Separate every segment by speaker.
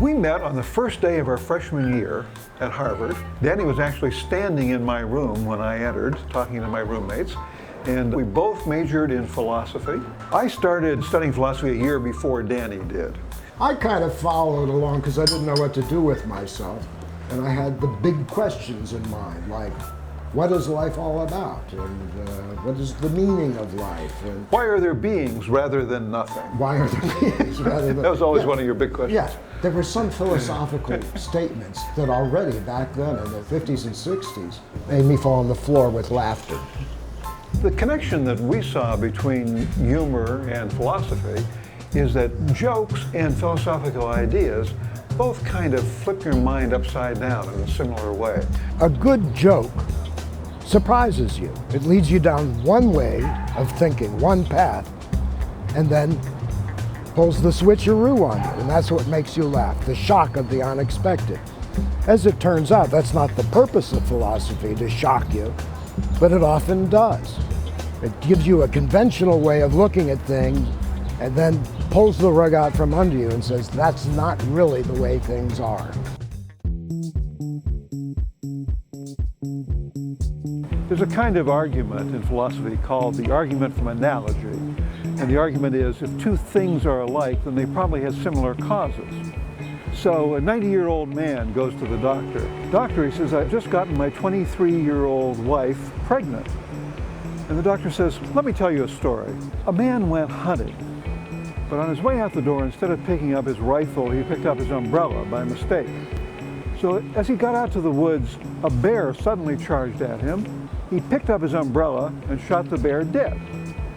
Speaker 1: We met on the first day of our freshman year at Harvard. Danny was actually standing in my room when I entered, talking to my roommates, and we both majored in philosophy. I started studying philosophy a year before Danny did.
Speaker 2: I kind of followed along because I didn't know what to do with myself, and I had the big questions in mind, like, what is life all about? And what is the meaning of life? And
Speaker 1: why are there beings rather than nothing?
Speaker 2: Why are there beings rather than...
Speaker 1: That was always one of your big questions.
Speaker 2: Yeah, there were some philosophical statements that already back then in the 50s and 60s made me fall on the floor with laughter.
Speaker 1: The connection that we saw between humor and philosophy is that jokes and philosophical ideas both kind of flip your mind upside down in a similar way.
Speaker 2: A good joke surprises you. It leads you down one way of thinking, one path, and then pulls the switcheroo on you, and that's what makes you laugh, the shock of the unexpected. As it turns out, that's not the purpose of philosophy, to shock you, but it often does. It gives you a conventional way of looking at things and then pulls the rug out from under you and says, that's not really the way things are.
Speaker 1: There's a kind of argument in philosophy called the argument from analogy. And the argument is, if two things are alike, then they probably have similar causes. So a 90-year-old man goes to the doctor. Doctor, he says, I've just gotten my 23-year-old wife pregnant. And the doctor says, let me tell you a story. A man went hunting, but on his way out the door, instead of picking up his rifle, he picked up his umbrella by mistake. So as he got out to the woods, a bear suddenly charged at him. He picked up his umbrella and shot the bear dead.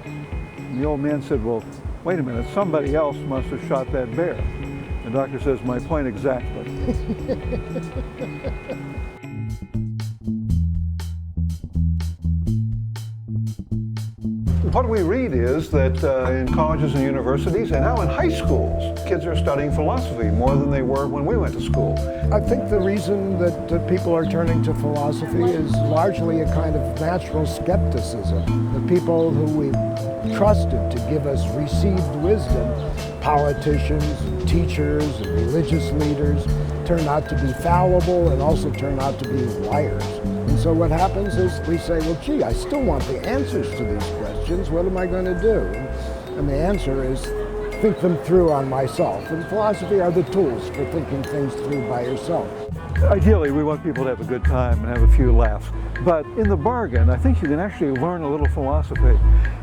Speaker 1: And the old man said, well, wait a minute, somebody else must have shot that bear. The doctor says, my point exactly. What we read is that in colleges and universities, and now in high schools, kids are studying philosophy more than they were when we went to school.
Speaker 2: I think the reason that people are turning to philosophy is largely a kind of natural skepticism. The people who we trusted to give us received wisdom, politicians, teachers, and religious leaders, turn out to be fallible and also turn out to be liars. And so what happens is we say, well, gee, I still want the answers to these questions. What am I going to do? And the answer is think them through on myself. And philosophy are the tools for thinking things through by yourself.
Speaker 1: Ideally, we want people to have a good time and have a few laughs. But in the bargain, I think you can actually learn a little philosophy.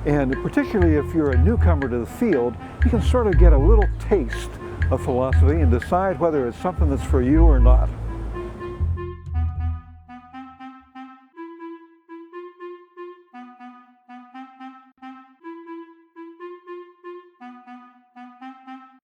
Speaker 1: And particularly if you're a newcomer to the field, you can sort of get a little taste of philosophy and decide whether it's something that's for you or not.